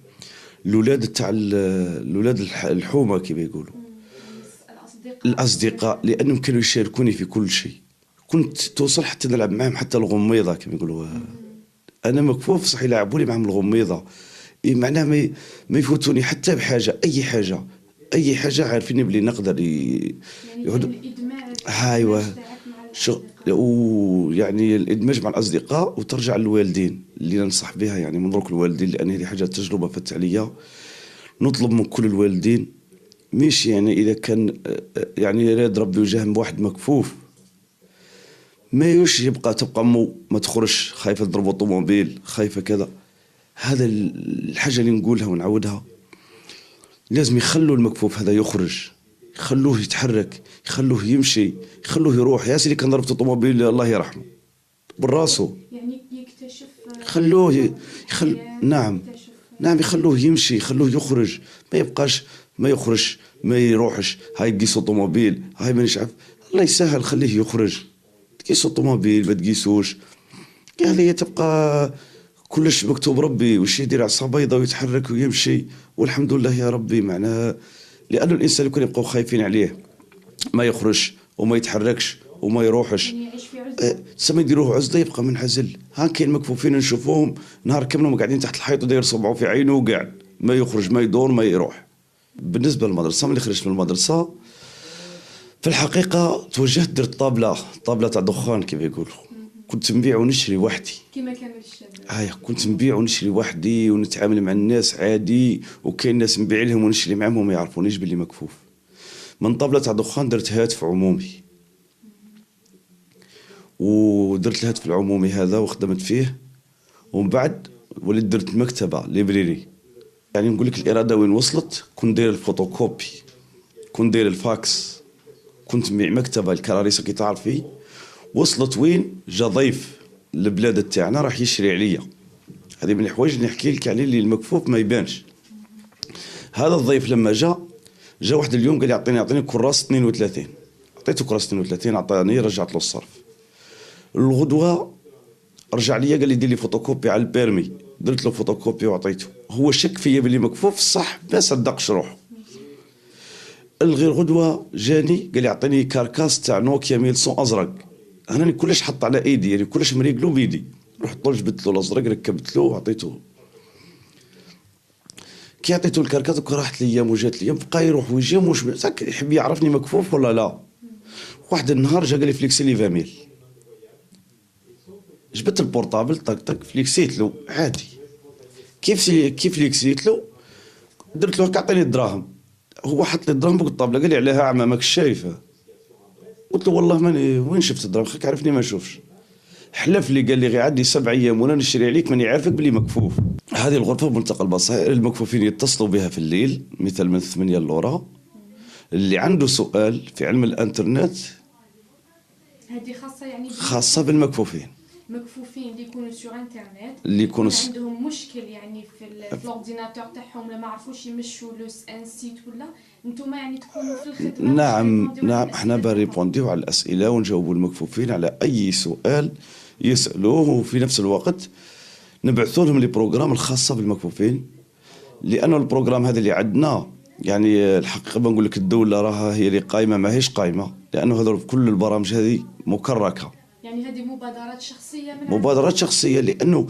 الأولاد تاع الأولاد الحومة كما يقولوا الأصدقاء, لأنهم كانوا يشاركوني في كل شيء. كنت توصل حتى نلعب معهم حتى الغميضة كما يقولوا. أنا مكفوف صح يلعبوني معهم الغميضة, معناها ما يفوتوني حتى بحاجة, أي حاجة عارفين بلي نقدر يعودوا. ايوا ويعني الإدماج مع الأصدقاء وترجع للوالدين اللي ننصح بها يعني من دروك الوالدين, لأن هذه حاجة تجربة فاتت عليا. نطلب من كل الوالدين مش يعني إذا كان يعني يراد ربي وجاه بواحد مكفوف ما يوش تبقى ما تخرجش خايفة تضرب الطوموبيل خايفة كذا. هذا الحاجة اللي نقولها ونعودها, لازم يخلوا المكفوف هذا يخرج, يخلوه يتحرك, يخلوه يمشي, يخلوه يروح. يا سيدي كان ضربت الطوموبيل الله يرحمه بالراسو, يعني يكتشف, خلوه نعم يخلوه يمشي, يخلوه يخرج, ما يبقاش ما يخرج ما يروحش. هاي تقيسوا الطوموبيل هاي ما نعرف, الله يسهل خليه يخرج. تقيسوا الطوموبيل ما تقيسوش, هذه تبقى كلش مكتوب ربي وش يدير عصا بيضاء ويتحرك ويمشي. والحمد لله يا ربي معناها, لأن الإنسان يكون يبقوا خايفين عليه ما يخرج وما يتحركش وما يروحش, سما يديروه عزلة يبقى منعزل. ها كاين مكفوفين نشوفوهم نهار كامل قاعدين تحت الحيط وداير صبعه في عينه وقاعد ما يخرج ما يدور ما يروح. بالنسبة للمدرسة ملي خرجت من المدرسة في الحقيقة توجهت درت طابلة تاع دخان كيف يقولوا. كنت نبيع ونشري وحدي كيما كانوا الشباب. هاي كنت نبيع ونشري وحدي ونتعامل مع الناس عادي، وكاين ناس نبيع لهم ونشري معهم وما يعرفونيش باللي مكفوف. من طابلة تاع دخان درت هاتف عمومي، ودرت الهاتف العمومي هذا وخدمت فيه، ومن بعد وليت درت مكتبة ليبريري. يعني نقول لك الإرادة وين وصلت. كنت داير الفوتوكوبي، كنت داير الفاكس، كنت نبيع مكتبة الكراريسة كي تعرفي. وصلت وين؟ جا ضيف البلاد تاعنا راح يشري عليا. هذه من الحوايج اللي نحكي لك عليه اللي المكفوف ما يبانش. هذا الضيف لما جا واحد اليوم قال لي اعطيني كراس 32. عطيته كراس 32 عطاني، رجعت له الصرف. الغدوة رجع لي قال لي دير لي فوتوكوبي على البيرمي، درت له فوتوكوبي وعطيته. هو شك فيا باللي مكفوف صح، ما صدقش روحه. الغير غدوة جاني قال لي اعطيني كاركاس تاع نوكيا 1100 ازرق. انا كلش حط على ايدي، يعني كلش مريقلو بيدي. رحت له جبت له الازرق، ركبت له وعطيته. كي عطيته الكركاس راحت ليام وجات ليام، بقى يروح ويجي مش يحب يعرفني مكفوف ولا لا. واحد النهار جا قال لي فليكسي لي 20 جبت البورطابل طق طق فليكسيت له عادي. كيف فليكسيت له درت له عطيني الدراهم. هو حط لي الدراهم فوق الطابله قال لي عليها اعمى ماكش شايفه. قلت له والله ماني وين شفت الدراهم، خاك عرفني ما نشوفش. حلف لي قال لي غير عندي 7 ايام وانا نشري عليك ماني عارفك بلي مكفوف. هذه الغرفه بملتقى البصائر، المكفوفين يتصلوا بها في الليل مثل من 8 لورا. اللي عنده سؤال في علم الانترنت هذه خاصه يعني خاصه بالمكفوفين، مكفوفين اللي يكونوا سور انترنت، اللي يكونوا عندهم مشكل يعني في الاورديناتور تاعهم، ولا ما عرفوش يمشوا لو ان سيت، ولا نتوما يعني تكونوا في الخدمه. نعم احنا بريبونديو على الاسئله ونجاوبوا المكفوفين على اي سؤال يسالوه، وفي نفس الوقت نبعثوا لهم لي بروغرام الخاصه بالمكفوفين. لانه البروغرام هذا اللي عندنا يعني الحقيقه بنقول لك الدوله راها هي اللي قايمه، ماهيش قايمه، لانه هذول كل البرامج هذه مكركه. يعني هذه مبادرات شخصيه مبادرات شخصيه، لانه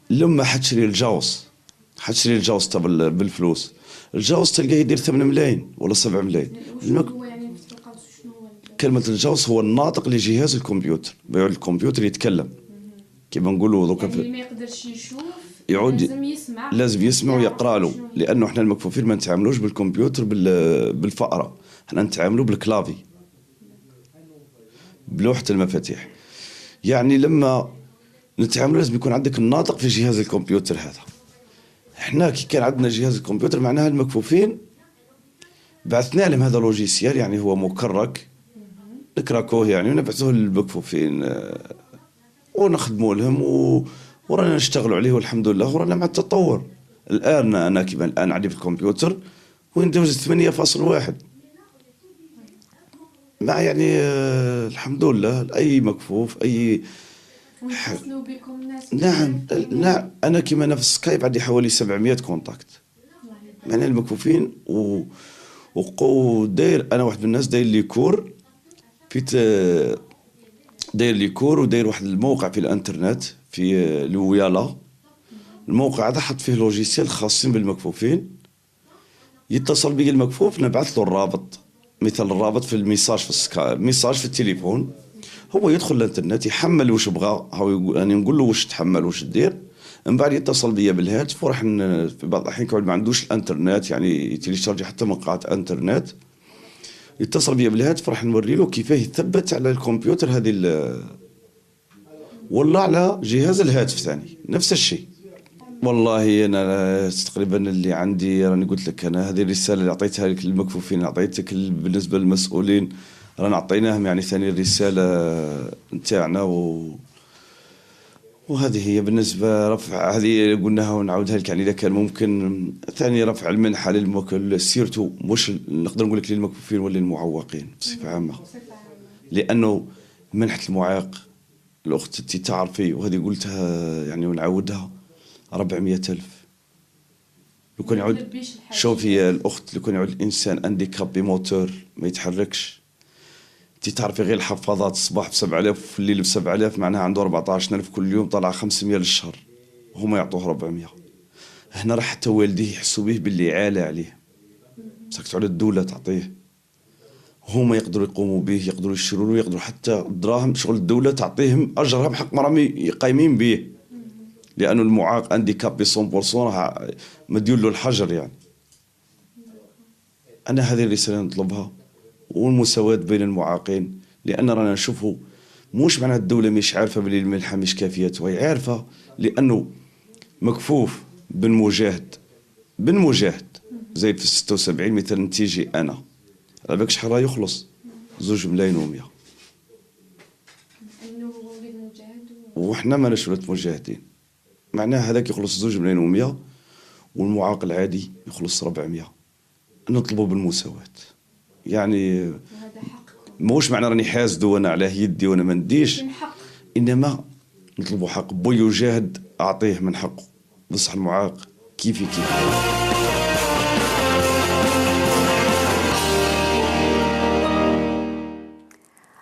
لما حتشري الجاوز تاع بالفلوس، الجاوز تلقاه يدير 8 ملايين ولا 7 ملايين. هو يعني شنو هو كلمه الجاوز هو الناطق لجهاز الكمبيوتر، بيقعد الكمبيوتر يتكلم كيما نقولوا دوكا. يعني اللي ما يقدرش يشوف يعود لازم يسمع ويقرا له، لانه احنا المكفوفين ما نتعاملوش بالكمبيوتر بالفأره، احنا نتعاملوا بالكلافي بلوحه المفاتيح. يعني لما نتعاملوا لازم يكون عندك الناطق في جهاز الكمبيوتر هذا. احنا كي كان عندنا جهاز الكمبيوتر معناها المكفوفين بعثنا لهم هذا لوجيسيال، يعني هو مكرك نكراكوه يعني ونبعثوه للمكفوفين ونخدموا لهم ورانا نشتغلوا عليه والحمد لله، ورانا مع التطور. الان انا كيما الان عندي في الكمبيوتر ويندوز 8.1 مع يعني الحمد لله اي مكفوف اي ويتصلوا بكم ناس. نعم انا كيما انا في سكايب عندي حوالي 700 كونتاكت مع المكفوفين وداير انا واحد من الناس داير لي كور داير لي كور وداير واحد الموقع في الانترنت في الويالا. الموقع هذا حط فيه لوجيسيال خاصين بالمكفوفين. يتصل بي المكفوف نبعث له الرابط، مثل الرابط في الميساج في السكايب، ميساج في التليفون. هو يدخل الانترنت يحمل واش بغى، يعني نقول له واش تحمل واش دير، من بعد يتصل بيا بالهاتف وراح في بعض الاحيان كون ما عندوش الانترنت يعني يتيليشارجي حتى مقاطع انترنت، يتصل بيا بالهاتف راح نوري له كيفاه يثبت على الكمبيوتر هذه ولا على جهاز الهاتف ثاني نفس الشيء. والله انا تقريبا اللي عندي راني قلت لك، انا هذه الرساله اللي عطيتها لك للمكفوفين عطيتك بالنسبه للمسؤولين، رانا عطيناهم يعني ثاني الرساله نتاعنا وهذه هي بالنسبه رفع هذه قلناها ونعاودها لك. يعني اذا كان ممكن ثاني رفع المنحه سيرتو مش نقدر نقول لك للمكفوفين ولا للمعوقين بصفه عامه، لانه منحه المعاق الاخت انت تعرفي وهذه قلتها يعني ونعاودها 400,000. لو كان يعود شوفي الاخت، لو كان يعود الانسان انديكابي موتور ما يتحركش، انت تعرفي غير الحفاضات الصباح ب 7000 وفي الليل ب 7000 معناها عنده 14,000 كل يوم، طلع 500 للشهر وهما يعطوه 400. هنا راح حتى والديه يحسوا به باللي عالة عليه، بصح تعود الدولة تعطيه هما يقدروا يقوموا به، يقدروا يشتروا له، يقدروا حتى الدراهم شغل الدولة تعطيهم أجرها بحق ما راهم قايمين به. لأنه المعاق انديكابي 100% راه مديون له الحجر يعني. أنا هذه الرسالة نطلبها، والمساواة بين المعاقين، لأن رانا نشوفوا مش معنى الدولة مش عارفة بلي المنحة مش كافية، هي عارفة لأنه مكفوف بن مجاهد زايد في 76 مثلا تيجي أنا على بالك شحال راه يخلص 2 ملايين و100، وحنا ماناش ولاد مجاهدين، معناه هذاك يخلص 2 ملايين و100 والمعاق العادي يخلص 400. نطلبوا بالمساواة يعني، موش معنى راني حاسد وانا على يدي وانا ما نديش، انما نطلبوا حق بو يجاهد اعطيه من حقه، بصح المعاق كيفي.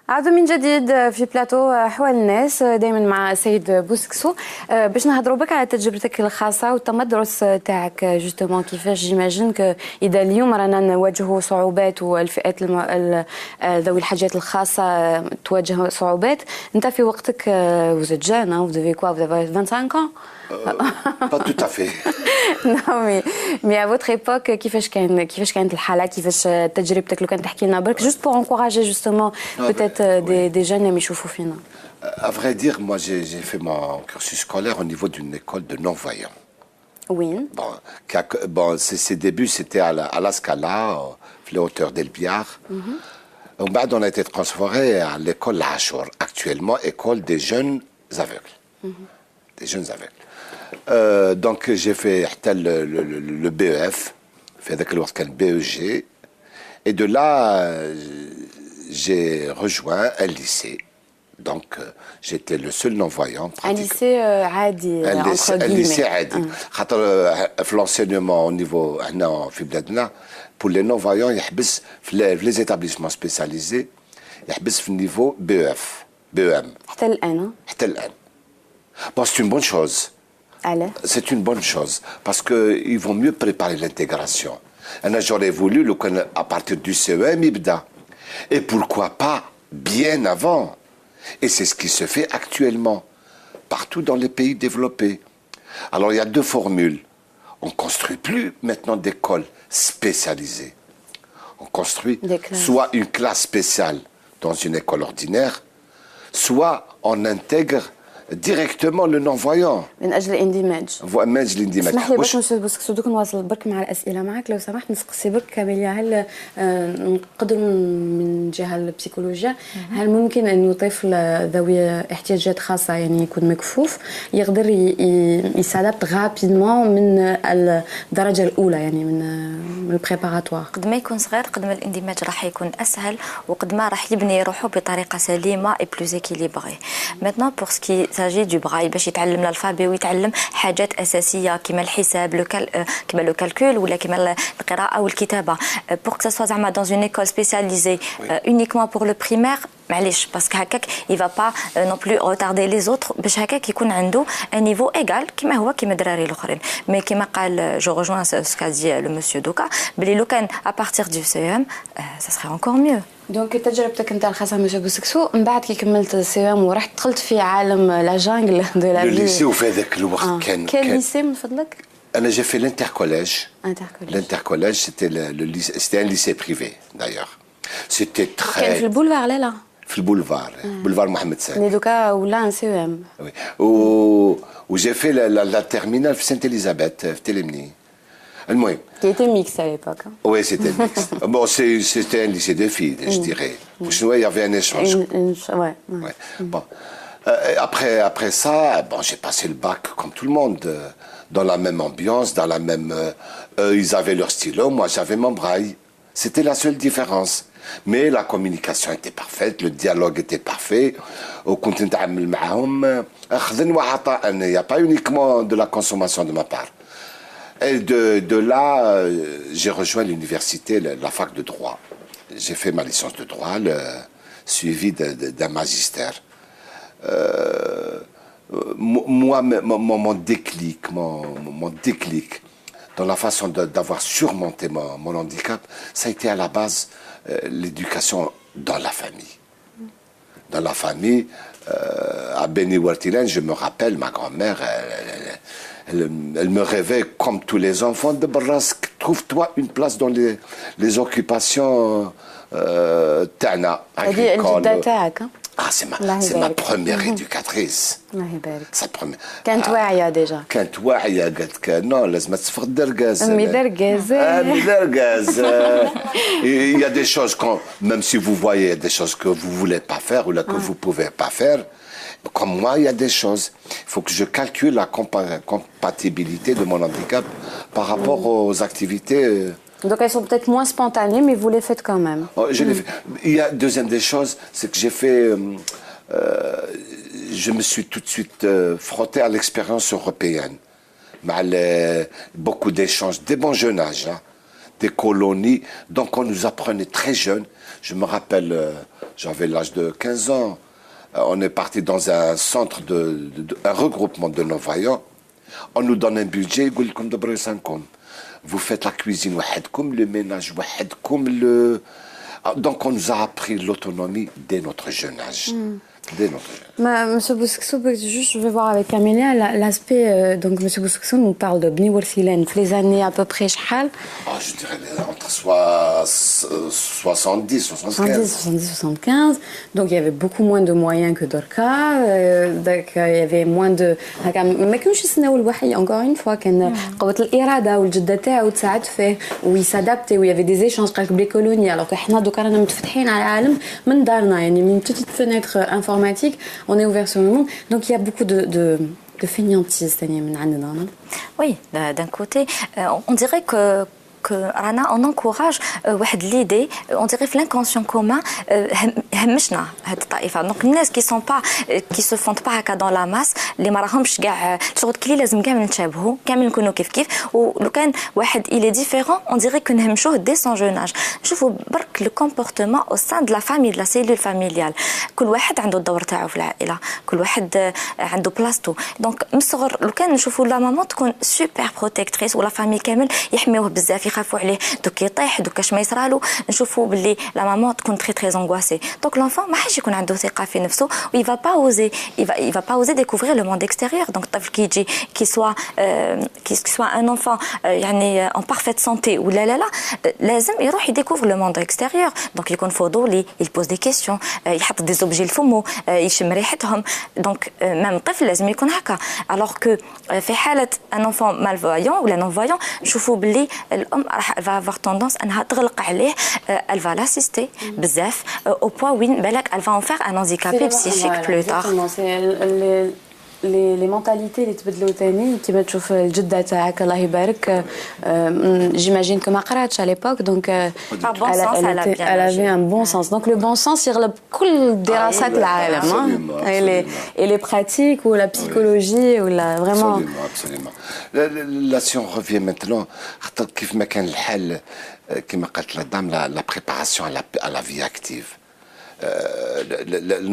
عودة من جديد في بلاتو حوال الناس، دائما مع السيد بوسكسو باش نهضروا بك على تجربتك الخاصه والتمدرس تاعك جوستومون كيفاش جيماجين اذا اليوم رانا نواجهوا صعوبات والفئات ذوي الحاجات الخاصه تواجه صعوبات. انت في وقتك vous êtes jeune, vous avez quoi, vous avez 25 ans? Pas tout à fait. Non mais à votre époque كيفاش كانت الحاله، كيفاش تجربتك لو كان تحكي لنا برك juste pour encourager justement peut-être des jeunes اللي يشوفوا فينا. À vrai dire, moi j'ai fait mon cursus scolaire au niveau d'une école de non-voyants. Oui. Bon, ses débuts c'était à la Scala, les hauteurs d'Elbiar. On a été transféré à l'école Lachour, actuellement école des jeunes aveugles. Des jeunes aveugles. Donc j'ai fait le BEF, fait avec le BEG, et de là j'ai rejoint un lycée. Donc j'étais le seul non-voyant. Un lycée عادي entre guillemets. Un lycée عادي. خاطر في l'enseignement au niveau هنا في بلادنا pour les non-voyants يحبس في les établissements spécialisés يحبس في النيفو BEF BEM. حتى الآن. حتى الآن. Bon, c'est une bonne chose. Alors. C'est une bonne chose parce qu'ils vont mieux préparer l'intégration. J'aurais voulu à partir du CEM يبدا. Et pourquoi pas bien avant. Et c'est ce qui se fait actuellement partout dans les pays développés. Alors il y a 2 formules. On ne construit plus maintenant d'écoles spécialisées. On construit soit une classe spéciale dans une école ordinaire, soit on intègre directement le non-voyant. من اجل الاندماج. من اجل الاندماج. اسمح لي باش بوسكسو دوك نواصل برك مع الاسئله معك لو سمحت. نسقسي برك كاميليا، هل نقدروا من جهه البسيكولوجيا هل ممكن انه طفل ذوي احتياجات خاصه يعني يكون مكفوف يقدر يسادبت غابيدمون من الدرجه الاولى يعني من البريباراتوار؟ قد ما يكون صغير قد ما الاندماج راح يكون اسهل وقد ما راح يبني روحه بطريقه سليمه اي بلوز اكيليبري. ماتنون بور سكي ساجي دو براي باش يتعلم الالفابي ويتعلم حاجات اساسيه كما الحساب كما لو كالكول ولا كما القراءه والكتابه بور كو سوا زعما دون اون ايكول سبيسياليزي اونيكمون بور لو بريمير. معليش باسكو هكاك il va pas non plus retarder les autres باش هكاك يكون عنده ان نيفو ايغال كما هو كما الدراري الاخرين. مي كما قال جو رجوان سكا دي لو مسيو دوكا بلي لو كان ا بارتير دو سي ام ça serait encore mieux. دونك تجربتك انت الخاصه مسيو بوسكسو من بعد كي كملت السي ام ورحت دخلت في عالم لا جانجل دو لا في الليسي. وفي هذاك الوقت كان ليسي من فضلك؟ انا j'ai fait l'intercollège. L'intercollège c'était un lycée privé d'ailleurs. C'était très. كان في البولفار لا في البولفار بولفار محمد ثاني. دوكا ولا ان سي ام. وي وجي في لا تيرمينال في سانت اليزابيث في تلمني. المهم. Qui était mixte à l'époque. Oui, c'était mixte. Bon, c'était un lycée de filles, je dirais. Il y avait un échange. Ouais. Bon. Après ça, bon, j'ai passé le bac comme tout le monde, dans la même ambiance, dans la même. Ils avaient leur stylo, moi j'avais mon braille. C'était la seule différence. Mais la communication était parfaite, le dialogue était parfait. وكنت نتعامل معهم أخذ وعطاء. Il n'y a pas uniquement de la consommation de ma part. Et de là, j'ai rejoint l'université, la fac de droit. J'ai fait ma licence de droit, suivi d'un magistère. Moi, mon déclic dans la façon d'avoir surmonté mon handicap, ça a été à la base l'éducation dans la famille. Dans la famille, à Beni Wartilen, je me rappelle, ma grand-mère, elle me rêvait comme tous les enfants de Barrask. Trouve-toi une place dans les occupations Tana, agricole. Ah, c'est ma première éducatrice. الله يبارك. Sa première. كانت واعية ديجا. كانت واعية قالت لك non لازم تفقد درقاز. أمي درقاز. أمي درقاز. Il y a des choses même si vous voyez des choses que vous voulez pas faire ou là que vous pouvez pas faire. Comme moi, il y a des choses. Il faut que je calcule la compatibilité de mon handicap par rapport aux activités. Donc elles sont peut-être moins spontanées, mais vous les faites quand même. Oh, je l'ai fait. Il y a deuxième des choses, c'est que j'ai fait. Je me suis tout de suite frotté à l'expérience européenne. Beaucoup d'échanges, dès mon jeune âge, hein, des colonies. Donc on nous apprenait très jeune. Je me rappelle, j'avais l'âge de 15 ans. On est parti dans un centre un regroupement de non-voyants. On nous donne un budget, vous faites la cuisine, le ménage, donc on nous a appris l'autonomie dès notre jeune âge. Monsieur Bouskesou, juste je vais voir avec Camélia l'aspect. Donc Monsieur Bouskesou nous parle de Bni Wartilen, les années à peu près شحال? Je dirais entre 70, 75. Donc il y avait beaucoup moins de moyens que Dorka. Donc il y avait moins de. ما كانوش يستناو الوحي encore une fois كان قوة الإرادة والجدة تاعو تساعد فيه ويسادابتي وي avait des échanges قالك بلي كولونيا alors احنا دوكا رانا متفتحين على العالم من دارنا يعني من petite fenêtre informatique on est ouvert sur le monde donc il y a beaucoup de fainéantise من عندنا. Oui, d'un côté, on dirait que Rana, on encourage l'idée, on dirait l'inconscient commun, donc les gens qui se font pas dans la masse, les marahomش كاع شغل كلي لازم كامل نتشابهوا كامل نكونوا كيف ولو كان واحد il est différent, on dirait que نهمشوه dès son jeune âge. نشوفوا برك le comportement au sein de la famille, de la cellule familiale. كل واحد عنده الدور تاعو في العائلة، كل واحد عنده بلاصتو. دونك من الصغر لو كان نشوفوا لا ماما تكون سوبر بروتيكتريس ولا فامي كامل يحميوه بزاف يخافوا عليه دوك يطيح دوك اش ما يصرالو نشوفوا باللي لا ماما تكون تري انغواسي دونك لونفون ما حاش يكون عنده ثقه في نفسه وي فا با اوزي il va pas oser découvrir le monde extérieur donc الطفل كي يجي كي soit un enfant يعني en parfaite santé ولا لا لازم يروح يديكوفر le monde extérieur donc يكون فضولي il pose des questions يحط des objets لفمه يشم ريحتهم donc même الطفل لازم يكون هكا alors que في حاله un enfant malvoyant ولا non voyant نشوفوا باللي الام راح va avoir tendance انها تغلق عليه elle va l'assister بزاف au point وين بالك elle va en faire un handicapé psychique plus tard. les mentalités اللي تبدلوا ثاني كيما تشوف الجده تاعك الله يبارك j'imagine que ما قراتش à l'époque donc elle avait un bon sens donc le bon sens يغلب كل الدراسات العالم et les pratiques ou la psychologie ou la vraiment absolument là si on revient maintenant كيف ما كان الحال كما قالت la dame la préparation à la vie active.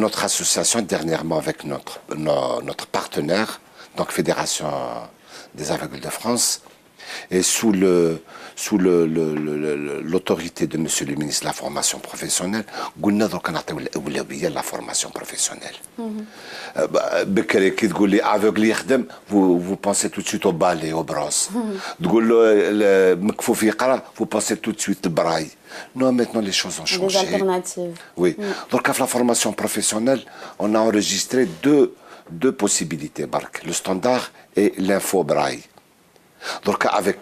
Notre association dernièrement avec notre partenaire, donc Fédération des aveugles de France, et sous l'autorité de Monsieur le ministre de la formation professionnelle, la formation professionnelle. Vous pensez tout de suite au balai, au brosse. Vous pensez tout de suite au braille. Non, maintenant les choses ont changé. Des alternatives. Oui. Donc à la formation professionnelle, on a enregistré deux possibilités, le standard et l'info braille. Donc avec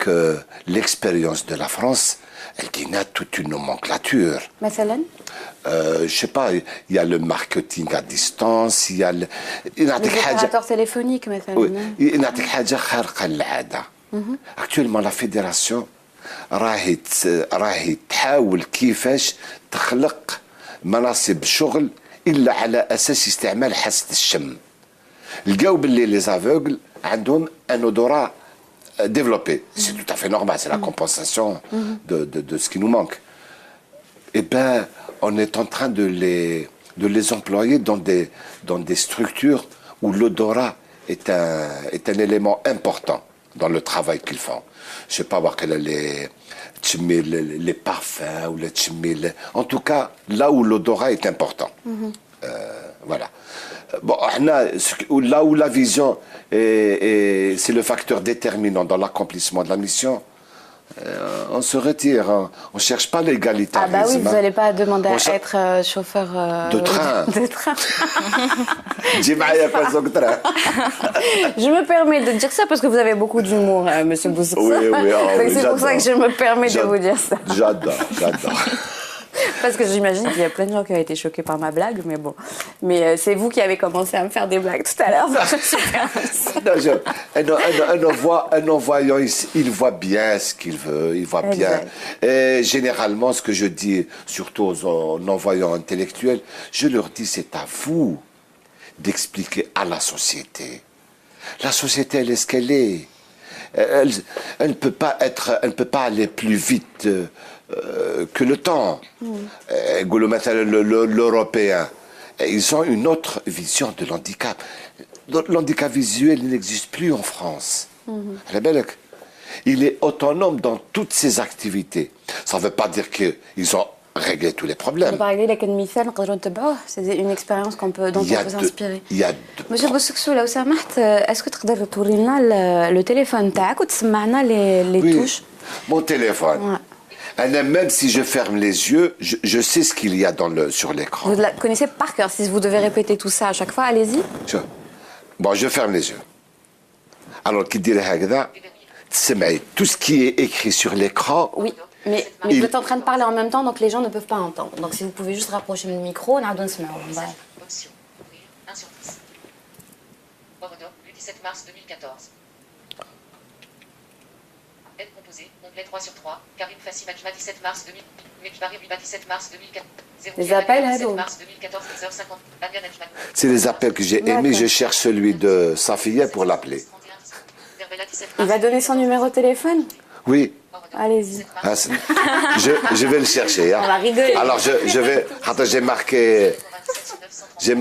l'expérience de la France, elle a toute une nomenclature. مثلا je sais pas, il y a le marketing à distance, il y a les opérateurs téléphoniques مثلا. Oui, نعطيك حاجة خارقة للعادة. Actuellement la fédération راهي تحاول كيفاش تخلق مناصب شغل إلا على أساس استعمال حاسة الشم. لقاو باللي les aveugles عندهم un odorat développé. C'est tout à fait normal, c'est la compensation de ce qui nous manque. Eh bien, on est en train de les employer dans des structures où l'odorat est un élément important. dans le travail qu'ils font. Je sais pas, les parfums, ou en tout cas, là où l'odorat est important. Voilà. Bon, là où la vision, c'est le facteur déterminant dans l'accomplissement de la mission, on se retire. Hein. On ne cherche pas l'égalitarisme. Ah bah oui, vous hein. n'allez pas demander à être chauffeur de train. de train. Dis train. Je me permets de dire ça parce que vous avez beaucoup d'humour, Monsieur Boussou. Oui, oui, oui, c'est pour ça que je me permets de vous dire ça. J'adore. Parce que j'imagine qu'il y a plein de gens qui ont été choqués par ma blague, mais bon. Mais c'est vous qui avez commencé à me faire des blagues tout à l'heure. Un envoyant, il voit bien ce qu'il veut, il voit bien. Et généralement, ce que je dis, surtout aux envoyants intellectuels, je leur dis, c'est à vous d'expliquer à la société. La société, elle est ce qu'elle est. Elle ne peut pas aller plus vite que le temps. L'Européen, ils ont une autre vision de l'handicap. L'handicap visuel n'existe plus en France. Il est autonome dans toutes ses activités. Ça ne veut pas dire qu'ils ont réglé tous les problèmes. C'est une expérience dont on peut s'inspirer. Monsieur Boussou, là où ça marche, est-ce que tu peux nous le téléphone تاعك وتسمعنا les touches? Mon téléphone. Ouais. Même si je ferme les yeux, je sais ce qu'il y a sur l'écran. Vous la connaissez par cœur. Si vous devez répéter tout ça à chaque fois, allez-y. Bon, je ferme les yeux. Alors, qui dirait هكذا تسمعي tout ce qui est écrit sur l'écran. Oui. Mais vous êtes en train de parler en même temps, donc les gens ne peuvent pas entendre. Donc si vous pouvez juste rapprocher le micro, on a donné ce Option. Ouvrir. 1 sur 10. Bordeaux, le 17 mars 2014. Aide composée. Onglet 3 sur 3. Karim Fassi Majma 17 mars 2000. Mekbari Biba 17 mars 2014. Les appels, 17 mars 2014, 10h50. Amian Najman. C'est les appels que j'ai aimés. Je cherche celui de Safiya pour l'appeler. Il va donner son numéro de téléphone? Oui. Allez-y. Ah, je vais le chercher. Hein. On va rigoler. Alors je vais. Attends, j'ai marqué. J'ai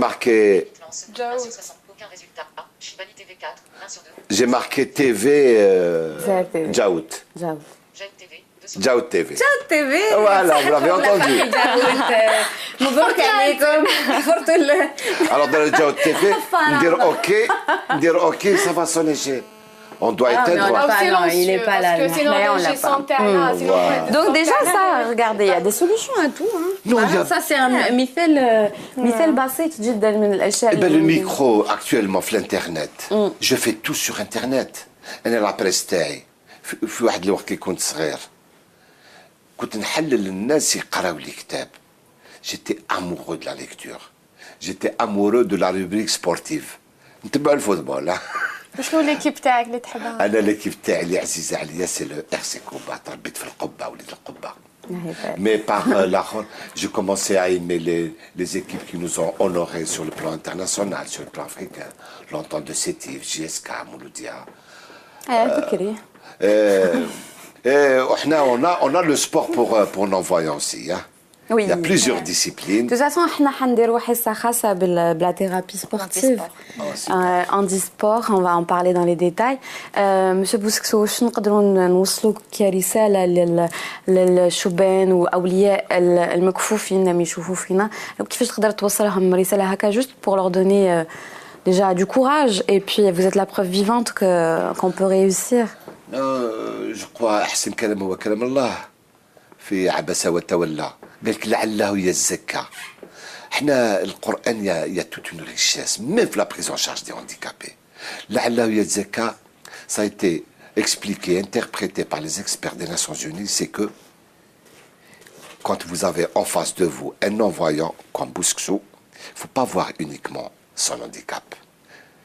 marqué TV. Jaout. Jaout TV. Jaout TV. Voilà, vous l'avez entendu. Alors dans le Jaout TV, dire OK, ça va sonner. On doit éteindre. Non, il n'est pas là. Donc déjà ça, regardez, il y a des solutions à tout. Hein. Ça c'est un مثال بسيط جدا من الاشياء. Le micro actuellement في الانترنت. Je fais tout sur internet. انا لابريس تاعي في واحد الوقت كي كنت صغير كنت نحلل للناس يقراو لي كتاب. J'étais amoureux de la lecture. J'étais amoureux de la rubrique sportive. نتبع الفوتبول. وشنو ليكيب تاعك اللي تحبها؟ انا ليكيب تاعي اللي عزيزه عليا سي لو ار سي كوبا. تربيت في القبه وليت القبه. Mais par l'autre, j'ai commencé à aimer les équipes qui nous ont honorés sur le plan international, sur le plan africain. L'entente de Sétif, JSK, Mouloudia. On a le sport pour non-voyants aussi. Hein. Oui. Il y a plusieurs disciplines. De toute façon, احنا حنديروا حصة خاصة بلا thérapie sportive. Handisport, on va en parler dans les détails. Monsieur Boussou, شنو نقدروا نوصلوا كرسالة للشبان وأولياء المكفوفين اللي يشوفوا فينا كيفاش تقدر توصلهم رسالة هكا juste pour leur donner déjà du courage et puis vous êtes la preuve vivante qu'on peut réussir. Je crois أحسن كلام هو كلام الله في عبس وتولى. قال لك لعله يزكى. احنا القرآن y a toute une richesse, même la prise en charge des handicapés. لعله يزكى, ça a été expliqué, interprété par les experts des Nations Unies, c'est que quand vous avez en face de vous un non-voyant comme Boussou, il ne faut pas voir uniquement son handicap.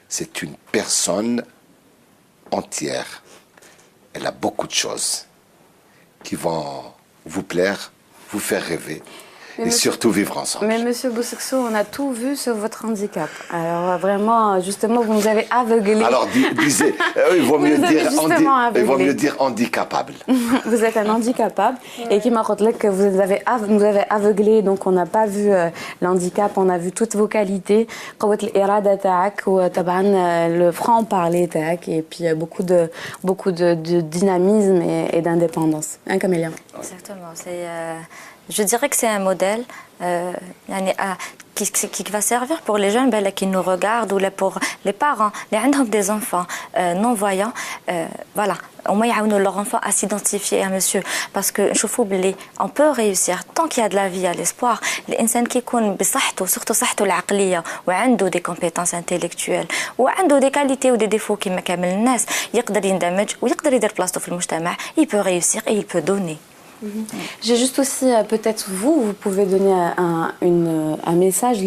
C'est une personne entière. Elle a beaucoup de choses qui vont vous plaire, vous faire rêver. et surtout vivre ensemble. Mais Monsieur Boussexo, on a tout vu sur votre handicap. Alors vraiment, justement, vous nous avez aveuglés. Alors disez, il vaut mieux Vous avez justement aveuglé. dire handicapable. Vous êtes un handicapable et qui m'a rappelé que vous nous avez aveuglés, donc on n'a pas vu l'handicap, on a vu toutes vos qualités, le franc-parler et puis beaucoup de dynamisme et d'indépendance. Un caméléon. Exactement. Je dirais que c'est un modèle qui va servir pour les jeunes qui nous regardent ou pour les parents qui ont des enfants non-voyants. Voilà. Au moins, ils leurs enfants à s'identifier à monsieur. Parce que on peut réussir tant qu'il y a de la vie, à l'espoir. L'insan qui يكون بصحته, surtout صحته العقلية, وعنده des compétences intellectuelles, وعنده des qualités ou des défauts كما كامل الناس, يقدر يندمج ويقدر يدير بلاصته في المجتمع. Il peut réussir et il peut donner. J'ai juste aussi, peut-être vous pouvez donner un message.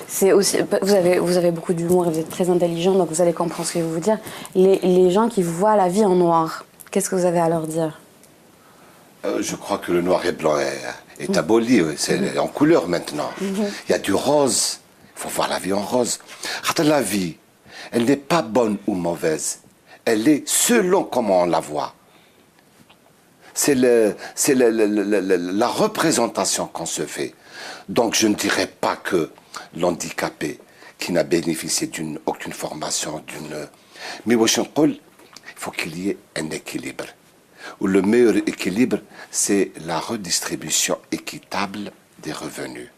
C'est aussi, vous avez beaucoup d'humour et vous êtes très intelligent, donc vous allez comprendre ce que je vais vous dire. Les gens qui voient la vie en noir, qu'est-ce que vous avez à leur dire? Je crois que le noir et blanc est aboli, c'est en couleur maintenant. Il y a du rose, il faut voir la vie en rose. La vie, elle n'est pas bonne ou mauvaise, elle est selon comment on la voit. C'est la représentation qu'on se fait. Donc je ne dirais pas que l'handicapé qui n'a bénéficié d'aucune formation, mais il faut qu'il y ait un équilibre. Ou le meilleur équilibre, c'est la redistribution équitable des revenus.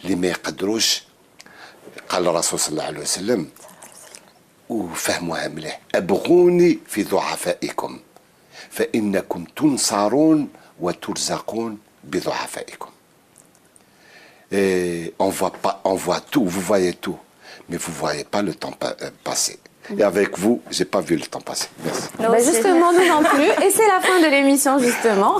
Les ما يقدروش قال الرسول صلى الله عليه وسلم وفهموها مليح ابغوني في ضعفائكم فإنكم تنصرون وترزقون بضعفائكم. On voit tout, vous voyez tout, mais vous ne voyez pas le temps passer. Et avec vous, je n'ai pas vu le temps passer. Merci. Justement, nous non plus. Et c'est la fin de l'émission, justement.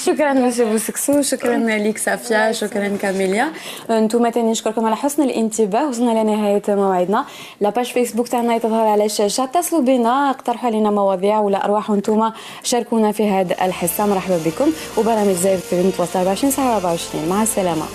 شكرا monsieur Boussexo, شكرا ليك صافية, شكرا كاميليا. انتم تاني نشكركم على حسن الانتباه. وصلنا لنهاية موعدنا. لاباج فيسبوك تاعنا تظهر على الشاشة. اتصلوا بنا، اقترحوا علينا مواضيع ولا أرواح وانتم شاركونا في هذا الحصة. مرحبا بكم. وبرامج زايد في 24 ساعة 24. مع السلامة.